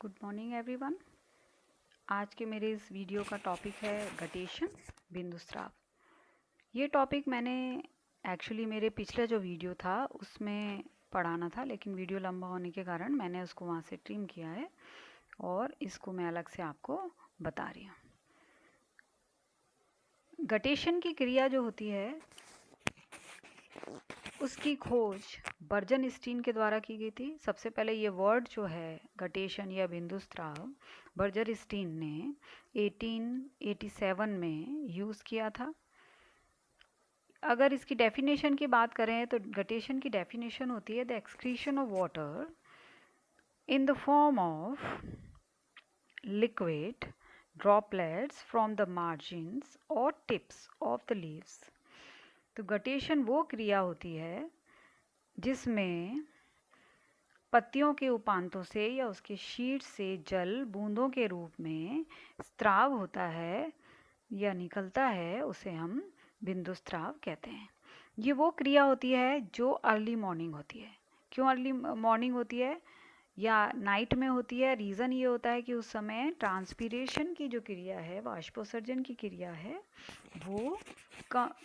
Good morning everyone. आज के मेरे इस वीडियो का टॉपिक है गटेशन बिंदुस्राव। ये टॉपिक मैंने एक्चुअली मेरे पिछला जो वीडियो था उसमें पढ़ाना था, लेकिन वीडियो लंबा होने के कारण मैंने उसको वहाँ से ट्रिम किया है और इसको मैं अलग से आपको बता रही हूँ। गटेशन की क्रिया जो होती है उसकी खोज बर्जनस्टीन के द्वारा की गई थी। सबसे पहले ये वर्ड जो है गटेशन या बिंदुस्राव बर्जनस्टीन ने 1887 में यूज़ किया था। अगर इसकी डेफिनेशन की बात करें तो गटेशन की डेफिनेशन होती है the excretion of water in the form of liquid droplets from the margins और टिप्स ऑफ द लीव्स। तो गटेशन वो क्रिया होती है जिसमें पत्तियों के उपांतों से या उसके शीट से जल बूंदों के रूप में स्राव होता है या निकलता है, उसे हम बिंदुस्राव कहते हैं। ये वो क्रिया होती है जो अर्ली मॉर्निंग होती है। क्यों अर्ली मॉर्निंग होती है या नाइट में होती है? रीज़न ये होता है कि उस समय ट्रांसपीरेशन की जो क्रिया है, वाष्पोत्सर्जन की क्रिया है, वो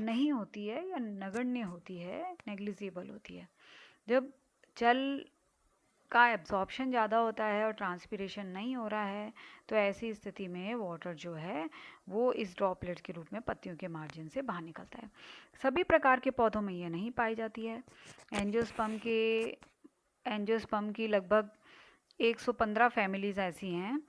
नहीं होती है या नगण्य होती है, नेग्लिजिबल होती है। जब जल का एब्जॉर्प्शन ज़्यादा होता है और ट्रांसपीरेशन नहीं हो रहा है, तो ऐसी स्थिति में वाटर जो है वो इस ड्रॉपलेट्स के रूप में पत्तियों के मार्जिन से बाहर निकलता है। सभी प्रकार के पौधों में ये नहीं पाई जाती है। एंजियोस्पर्म की लगभग 115 फैमिलीज़ ऐसी हैं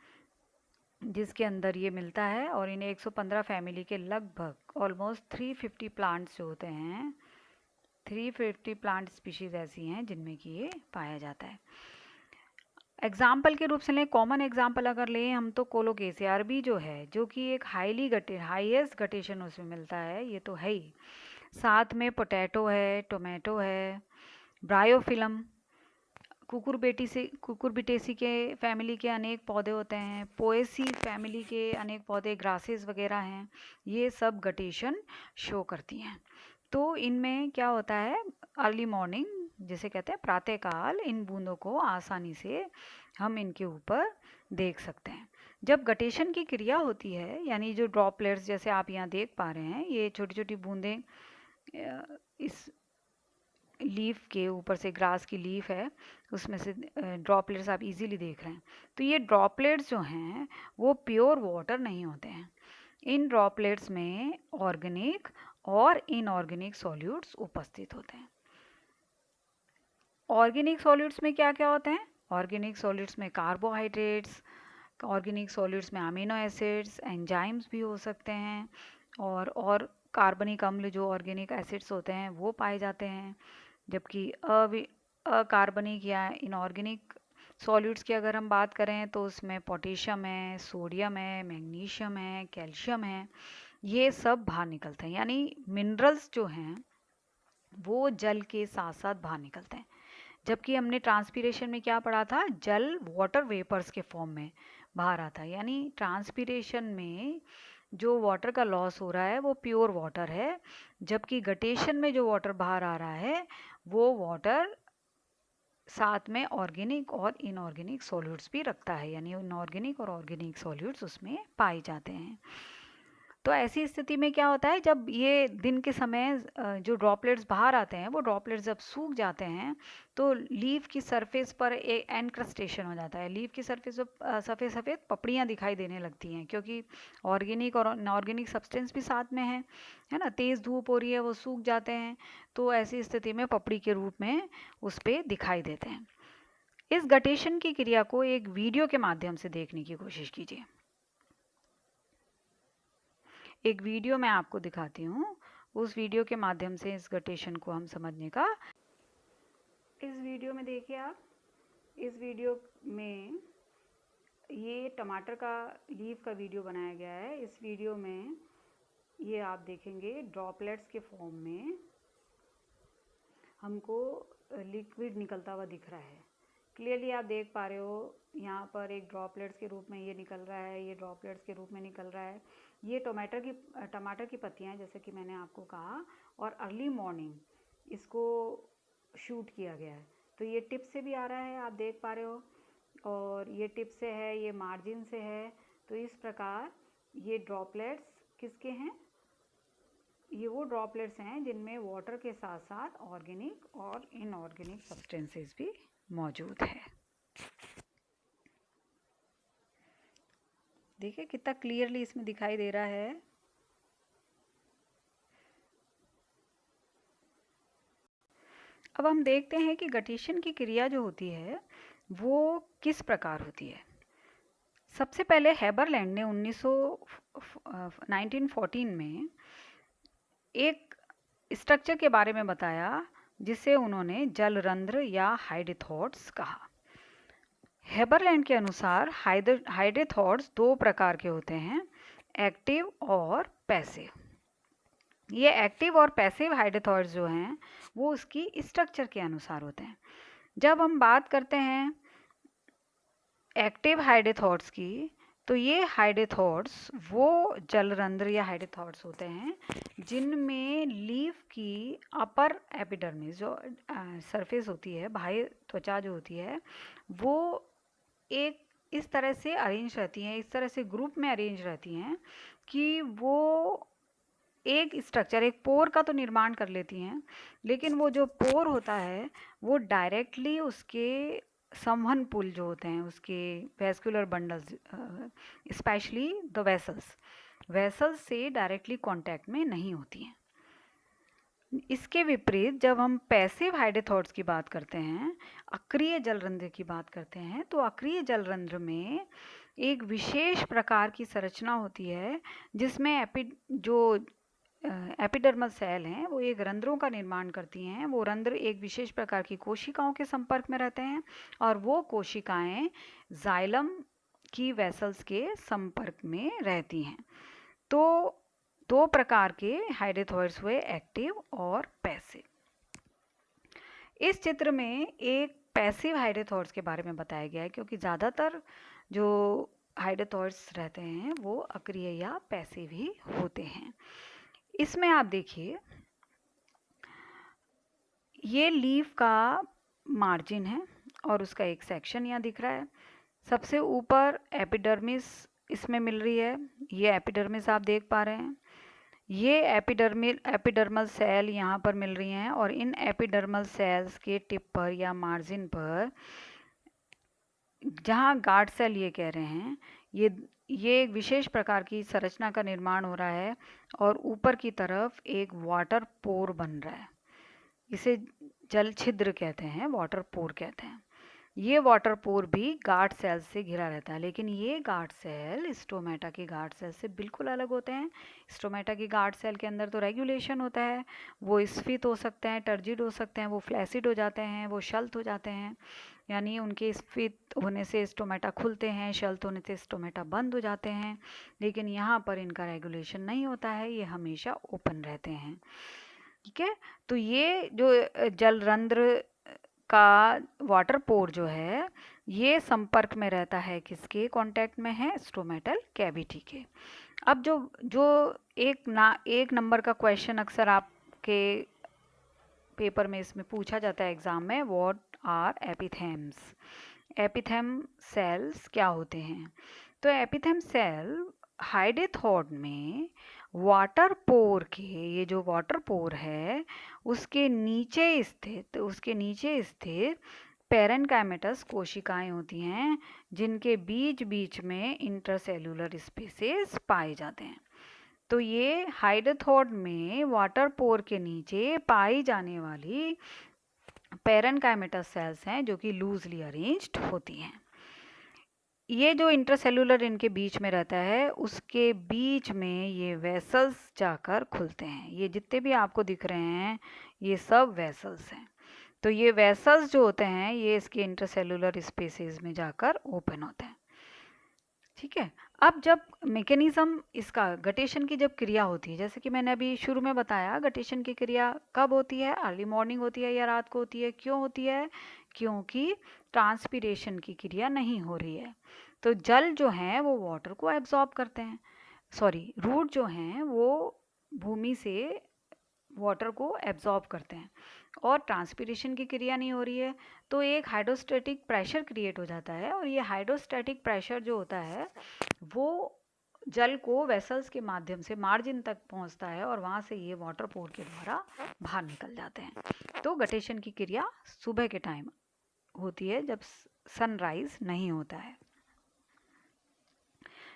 जिसके अंदर ये मिलता है, और इन 115 फैमिली के लगभग ऑलमोस्ट 350 प्लांट्स जो होते हैं, 350 प्लांट स्पीशीज़ ऐसी हैं जिनमें कि ये पाया जाता है। एग्जाम्पल के रूप से लें, कॉमन एग्जाम्पल अगर लें हम, तो कोलोकेसिया अरबी जो है, जो कि एक हाईएस्ट गटेशन उसमें मिलता है, ये तो है ही। साथ में पोटैटो है, टोमेटो है, ब्रायोफिलम, कुकुरबिटेसी के फैमिली के अनेक पौधे होते हैं, पोएसी फैमिली के अनेक पौधे, ग्रासेस वगैरह हैं, ये सब गटेशन शो करती हैं। तो इनमें क्या होता है, अर्ली मॉर्निंग जिसे कहते हैं प्रातःकाल, इन बूंदों को आसानी से हम इनके ऊपर देख सकते हैं। जब गटेशन की क्रिया होती है, यानी जो ड्रॉपलेट्स जैसे आप यहाँ देख पा रहे हैं, ये छोटी छोटी बूंदें इस लीफ के ऊपर से, ग्रास की लीफ है उसमें से ड्रॉपलेट्स आप इजीली देख रहे हैं। तो ये ड्रॉपलेट्स जो हैं वो प्योर वाटर नहीं होते हैं। इन ड्रॉपलेट्स में ऑर्गेनिक और इनऑर्गेनिक सॉल्यूट्स उपस्थित होते हैं। ऑर्गेनिक सॉल्यूट्स में क्या क्या होते हैं? ऑर्गेनिक सॉल्यूट्स में कार्बोहाइड्रेट्स, ऑर्गेनिक सॉल्यूट्स में अमीनो एसिड्स, एंजाइम्स भी हो सकते हैं, और कार्बनिक अम्ल जो ऑर्गेनिक एसिड्स होते हैं वो पाए जाते हैं। जबकि अकार्बनिक या इनऑर्गेनिक सॉल्यूट्स की अगर हम बात करें तो उसमें पोटेशियम है, सोडियम है, मैग्नीशियम है, कैल्शियम है, ये सब बाहर निकलते हैं। यानी मिनरल्स जो हैं वो जल के साथ साथ बाहर निकलते हैं। जबकि हमने ट्रांसपीरेशन में क्या पढ़ा था? जल वाटर वेपर्स के फॉर्म में बाहर आता है। यानी ट्रांसपीरेशन में जो वाटर का लॉस हो रहा है वो प्योर वाटर है, जबकि गटेशन में जो वाटर बाहर आ रहा है वो वाटर साथ में ऑर्गेनिक और इनऑर्गेनिक सॉल्यूट्स भी रखता है, यानी इनऑर्गेनिक और ऑर्गेनिक सॉल्यूट्स उसमें पाए जाते हैं। तो ऐसी स्थिति में क्या होता है, जब ये दिन के समय जो ड्रॉपलेट्स बाहर आते हैं, वो ड्रॉपलेट्स जब सूख जाते हैं तो लीफ की सरफेस पर एक एनक्रस्टेशन हो जाता है। लीफ की सरफेस पर सफ़ेद सफ़ेद पपड़ियाँ दिखाई देने लगती हैं, क्योंकि ऑर्गेनिक और इनऑर्गेनिक सब्सटेंस भी साथ में है ना। तेज़ धूप हो रही है, वो सूख जाते हैं, तो ऐसी स्थिति में पपड़ी के रूप में उस पर दिखाई देते हैं। इस गटेशन की क्रिया को एक वीडियो के माध्यम से देखने की कोशिश कीजिए। एक वीडियो मैं आपको दिखाती हूँ, उस वीडियो के माध्यम से इस गटेशन को हम समझने का। इस वीडियो में देखिए आप, इस वीडियो में ये टमाटर का लीफ का वीडियो बनाया गया है। इस वीडियो में ये आप देखेंगे ड्रॉपलेट्स के फॉर्म में हमको लिक्विड निकलता हुआ दिख रहा है। क्लियरली आप देख पा रहे हो, यहाँ पर एक ड्रॉपलेट्स के रूप में ये निकल रहा है, ये ड्रॉपलेट्स के रूप में निकल रहा है। ये टमाटर की पत्तियाँ हैं, जैसे कि मैंने आपको कहा, और अर्ली मॉर्निंग इसको शूट किया गया है। तो ये टिप से भी आ रहा है, आप देख पा रहे हो। और ये टिप से है, ये मार्जिन से है। तो इस प्रकार ये ड्रॉपलेट्स किसके हैं? ये वो ड्रॉपलेट्स हैं जिनमें वाटर के साथ साथ ऑर्गेनिक और इनऑर्गेनिक सब्सटेंसेस भी मौजूद है। देखिए कितना क्लियरली इसमें दिखाई दे रहा है। अब हम देखते हैं कि गठीशन की क्रिया जो होती है वो किस प्रकार होती है। सबसे पहले हेबरलैंड ने 1914 में एक स्ट्रक्चर के बारे में बताया जिसे उन्होंने जलरंध्र या हाइडेथॉट्स कहा। हेबरलैंड के अनुसार हाइडेथॉट्स दो प्रकार के होते हैं, एक्टिव और पैसिव। ये एक्टिव और पैसिव हाइडेथॉट्स जो हैं वो उसकी स्ट्रक्चर के अनुसार होते हैं। जब हम बात करते हैं एक्टिव हाइडेथॉट्स की, तो ये हाइडेथॉट्स वो जलरंध्र या हाइडेथॉट्स होते हैं जिनमें लीफ की अपर एपिडर्मिस जो सरफेस होती है, बाह्य त्वचा जो होती है, वो एक इस तरह से अरेंज रहती हैं, इस तरह से ग्रुप में अरेंज रहती हैं कि वो एक स्ट्रक्चर, एक पोर का तो निर्माण कर लेती हैं, लेकिन वो जो पोर होता है वो डायरेक्टली उसके संवहन पुल जो होते हैं, उसके vascular bundles, specially the vessels से डायरेक्टली कांटेक्ट में नहीं होती हैं। इसके विपरीत जब हम पैसिव हाइडेथॉट्स की बात करते हैं, अक्रिय जलरंध्र की बात करते हैं, तो अक्रिय जलरंध्र में एक विशेष प्रकार की संरचना होती है जिसमें एपिडर्मल सेल हैं वो एक रंध्रों का निर्माण करती हैं। वो रंध्र एक विशेष प्रकार की कोशिकाओं के संपर्क में रहते हैं और वो कोशिकाएं जाइलम की वेसल्स के संपर्क में रहती हैं। तो दो प्रकार के हाइडेथॉट्स हुए, एक्टिव और पैसिव। इस चित्र में एक पैसिव हाइडेथॉट्स के बारे में बताया गया है क्योंकि ज़्यादातर जो हाइडेथॉट्स रहते हैं वो अक्रिय या पैसिव ही होते हैं। इसमें आप देखिए ये लीफ का मार्जिन है और उसका एक सेक्शन यहाँ दिख रहा है। सबसे ऊपर एपिडर्मिस इसमें मिल रही है, ये एपिडर्मिस आप देख पा रहे हैं। ये एपिडर्मल सेल यहाँ पर मिल रही हैं और इन एपिडर्मल सेल्स के टिप पर या मार्जिन पर जहाँ गार्ड सेल ये कह रहे हैं, ये एक विशेष प्रकार की संरचना का निर्माण हो रहा है और ऊपर की तरफ एक वाटर पोर बन रहा है। इसे जल छिद्र कहते हैं, वाटर पोर कहते हैं। ये वाटर पोर भी गार्ड सेल से घिरा रहता है, लेकिन ये गार्ड सेल स्टोमेटा के गार्ड सेल से बिल्कुल अलग होते हैं। स्टोमेटा के गार्ड सेल के अंदर तो रेगुलेशन होता है, वो स्फीत हो सकते हैं, टर्जिड हो सकते हैं, वो फ्लैसिड हो जाते हैं, वो शल्त हो जाते हैं, यानी उनके स्फीत होने से स्टोमेटा खुलते हैं, शल्त होने से स्टोमेटा बंद हो जाते हैं। लेकिन यहाँ पर इनका रेगुलेशन नहीं होता है, ये हमेशा ओपन रहते हैं। ठीक है, तो ये जो जलरंध्र का वाटर पोर जो है ये संपर्क में रहता है, किसके कांटेक्ट में है? स्टोमेटल कैविटी के। अब जो जो एक नंबर का क्वेश्चन अक्सर आपके पेपर में इसमें पूछा जाता है एग्जाम में, व्हाट आर एपिथेम्स? एपिथेम सेल्स क्या होते हैं? तो एपिथेम सेल हाइडेथॉट में वाटर पोर के, ये जो वाटर पोर है उसके नीचे स्थित पेरेन्काइमेटस कोशिकाएं होती हैं जिनके बीच बीच में इंटरसेल्यूलर स्पेसेस पाए जाते हैं। तो ये हाइडेथॉट में वाटर पोर के नीचे पाई जाने वाली पेरेन्काइमेटस सेल्स हैं जो कि लूजली अरेंज्ड होती हैं। ये जो इंटरसेल्यूलर इनके बीच में रहता है उसके बीच में ये वेसल्स जाकर खुलते हैं। ये जितने भी आपको दिख रहे हैं ये सब वेसल्स हैं। तो ये वेसल्स जो होते हैं ये इसके इंटरसेल्यूलर स्पेसेस में जाकर ओपन होते हैं। ठीक है, अब जब मैकेनिज्म इसका गटेशन की जब क्रिया होती है, जैसे कि मैंने अभी शुरू में बताया, गटेशन की क्रिया कब होती है? अर्ली मॉर्निंग होती है या रात को होती है? क्यों होती है? क्योंकि ट्रांसपीरेशन की क्रिया नहीं हो रही है। तो जल जो हैं वो वाटर को एब्जॉर्ब करते हैं, रूट जो हैं वो भूमि से वाटर को एब्जॉर्ब करते हैं और ट्रांसपिरेशन की क्रिया नहीं हो रही है, तो एक हाइड्रोस्टैटिक प्रेशर क्रिएट हो जाता है। और ये हाइड्रोस्टैटिक प्रेशर जो होता है वो जल को वेसल्स के माध्यम से मार्जिन तक पहुंचता है और वहां से ये वाटर पोर के द्वारा बाहर निकल जाते हैं। तो गटेशन की क्रिया सुबह के टाइम होती है जब सनराइज नहीं होता है।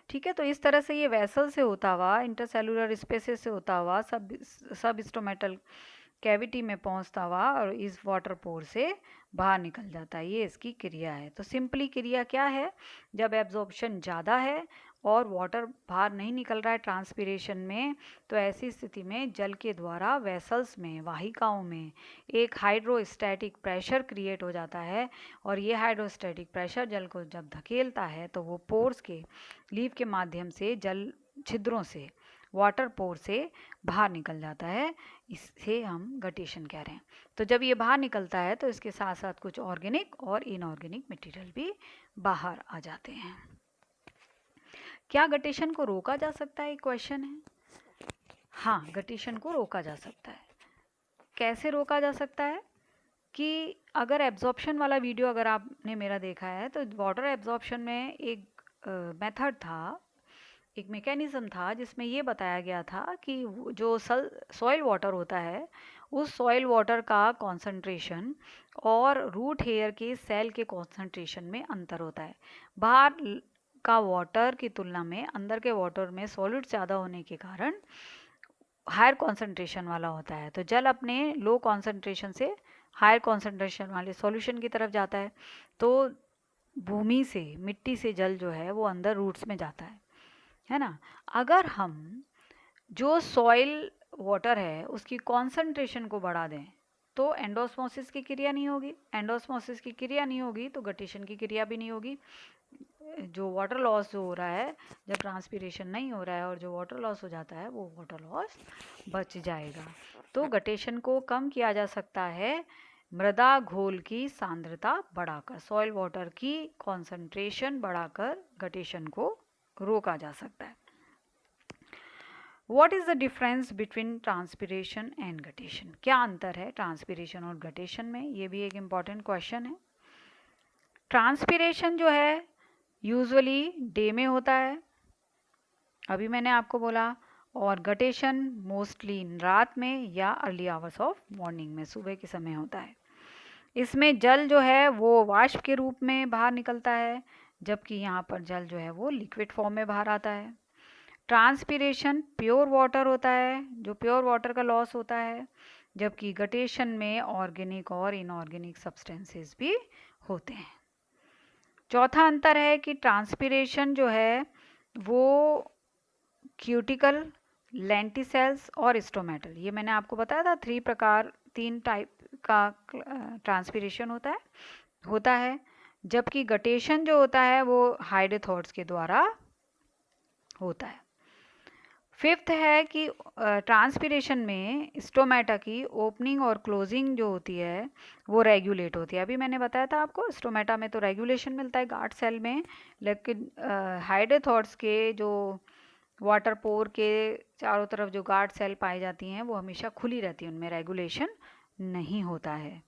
ठीक है, तो इस तरह से ये वेसल से होता हुआ, इंटरसेलुलर स्पेसेस से होता हुआ, सब स्टोमेटल कैविटी में पहुंचता हुआ और इस वाटर पोर से बाहर निकल जाता है। ये इसकी क्रिया है। तो सिंपली क्रिया क्या है, जब एब्जॉर्प्शन ज़्यादा है और वाटर बाहर नहीं निकल रहा है ट्रांसपिरेशन में, तो ऐसी स्थिति में जल के द्वारा वेसल्स में, वाहिकाओं में एक हाइड्रोस्टैटिक प्रेशर क्रिएट हो जाता है। और ये हाइड्रोस्टैटिक प्रेशर जल को जब धकेलता है तो वो पोर्स के लीव के माध्यम से, जल छिद्रों से, वाटर पोर से बाहर निकल जाता है। इसे हम गटेशन कह रहे हैं। तो जब ये बाहर निकलता है तो इसके साथ साथ कुछ ऑर्गेनिक और इनऑर्गेनिक मटेरियल भी बाहर आ जाते हैं। क्या गटेशन को रोका जा सकता है, एक क्वेश्चन है। हाँ, गटेशन को रोका जा सकता है। कैसे रोका जा सकता है कि अगर एब्जॉर्प्शन वाला वीडियो अगर आपने मेरा देखा है तो वाटर एब्जॉर्प्शन में एक मेथड था, एक मैकेनिज्म था जिसमें ये बताया गया था कि जो सॉइल वाटर होता है उस सॉइल वाटर का कॉन्सेंट्रेशन और रूट हेयर के सेल के कॉन्सेंट्रेशन में अंतर होता है। बाहर का वाटर की तुलना में अंदर के वाटर में सॉलिड ज़्यादा होने के कारण हायर कॉन्सेंट्रेशन वाला होता है। तो जल अपने लो कॉन्सेंट्रेशन से हायर कॉन्सेंट्रेशन वाले सॉल्यूशन की तरफ जाता है। तो भूमि से, मिट्टी से जल जो है वो अंदर रूट्स में जाता है ना। अगर हम जो सॉइल वाटर है उसकी कॉन्सेंट्रेशन को बढ़ा दें तो एंडोस्मोसिस की क्रिया नहीं होगी। एंडोस्मोसिस की क्रिया नहीं होगी तो गटेशन की क्रिया भी नहीं होगी। जो वाटर लॉस जो हो रहा है जब ट्रांसपिरेशन नहीं हो रहा है और जो वाटर लॉस हो जाता है वो वाटर लॉस बच जाएगा। तो गटेशन को कम किया जा सकता है मृदा घोल की सांद्रता बढ़ाकर, सॉइल वाटर की कॉन्सेंट्रेशन बढ़ाकर गटेशन को रोका जा सकता है। What is the difference between transpiration and guttation? क्या अंतर है ट्रांसपिरेशन और गटेशन में? ये भी एक इम्पॉर्टेंट क्वेश्चन है। ट्रांसपिरेशन जो है यूजुअली डे में होता है, अभी मैंने आपको बोला, और गटेशन मोस्टली रात में या अर्ली आवर्स ऑफ मॉर्निंग में, सुबह के समय होता है। इसमें जल जो है वो वाष्प के रूप में बाहर निकलता है, जबकि यहाँ पर जल जो है वो लिक्विड फॉर्म में बाहर आता है। ट्रांसपिरेशन प्योर वाटर होता है, जो प्योर वाटर का लॉस होता है, जबकि गटेशन में ऑर्गेनिक और इनऑर्गेनिक सब्सटेंसेस भी होते हैं। चौथा अंतर है कि ट्रांसपिरेशन जो है वो क्यूटिकल, लेंटिसेल्स और स्टोमेटल, ये मैंने आपको बताया था 3 टाइप का ट्रांसपिरेशन होता है, जबकि गटेशन जो होता है वो हाइडेथॉट्स के द्वारा होता है। फिफ्थ है कि ट्रांसपिरेशन में स्टोमेटा की ओपनिंग और क्लोजिंग जो होती है वो रेगुलेट होती है। अभी मैंने बताया था आपको स्टोमेटा में तो रेगुलेशन मिलता है गार्ड सेल में, लेकिन हाइडेथॉट्स के जो वाटर पोर के चारों तरफ जो गार्ड सेल पाई जाती हैं वो हमेशा खुली रहती हैं, उनमें रेगुलेशन नहीं होता है।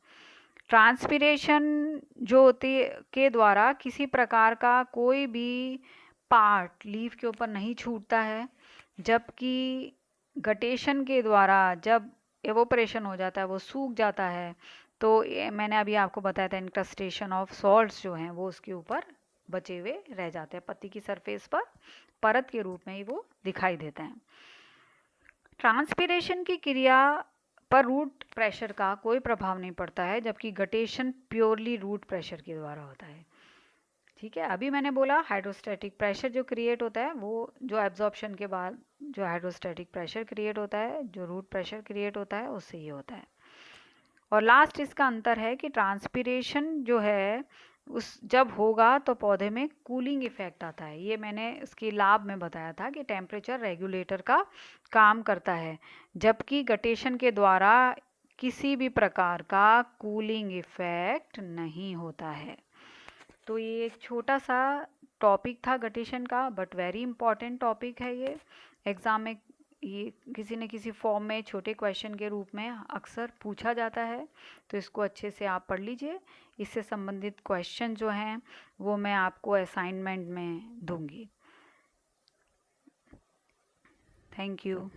ट्रांसपिरेशन जो होती के द्वारा किसी प्रकार का कोई भी पार्ट लीफ के ऊपर नहीं छूटता है, जबकि गटेशन के द्वारा जब एवोपरेशन हो जाता है वो सूख जाता है। तो मैंने अभी आपको बताया था इंक्रस्टेशन ऑफ सॉल्ट्स जो हैं वो उसके ऊपर बचे हुए रह जाते हैं, पत्ती की सरफेस पर परत के रूप में ही वो दिखाई देते हैं। ट्रांसपिरेशन की क्रिया पर रूट प्रेशर का कोई प्रभाव नहीं पड़ता है, जबकि गटेशन प्योरली रूट प्रेशर के द्वारा होता है। ठीक है, अभी मैंने बोला हाइड्रोस्टैटिक प्रेशर जो क्रिएट होता है वो जो एब्जॉर्प्शन के बाद जो हाइड्रोस्टैटिक प्रेशर क्रिएट होता है, जो रूट प्रेशर क्रिएट होता है उससे ये होता है। और लास्ट इसका अंतर है कि ट्रांसपिरेशन जो है उस जब होगा तो पौधे में कूलिंग इफेक्ट आता है। ये मैंने इसकी लाभ में बताया था कि टेम्परेचर रेगुलेटर का काम करता है, जबकि गटेशन के द्वारा किसी भी प्रकार का कूलिंग इफेक्ट नहीं होता है। तो ये एक छोटा सा टॉपिक था गटेशन का, बट वेरी इंपॉर्टेंट टॉपिक है ये। एग्ज़ाम में ये किसी न किसी फॉर्म में छोटे क्वेश्चन के रूप में अक्सर पूछा जाता है, तो इसको अच्छे से आप पढ़ लीजिए। इससे संबंधित क्वेश्चन जो हैं वो मैं आपको असाइनमेंट में दूंगी। Thank you.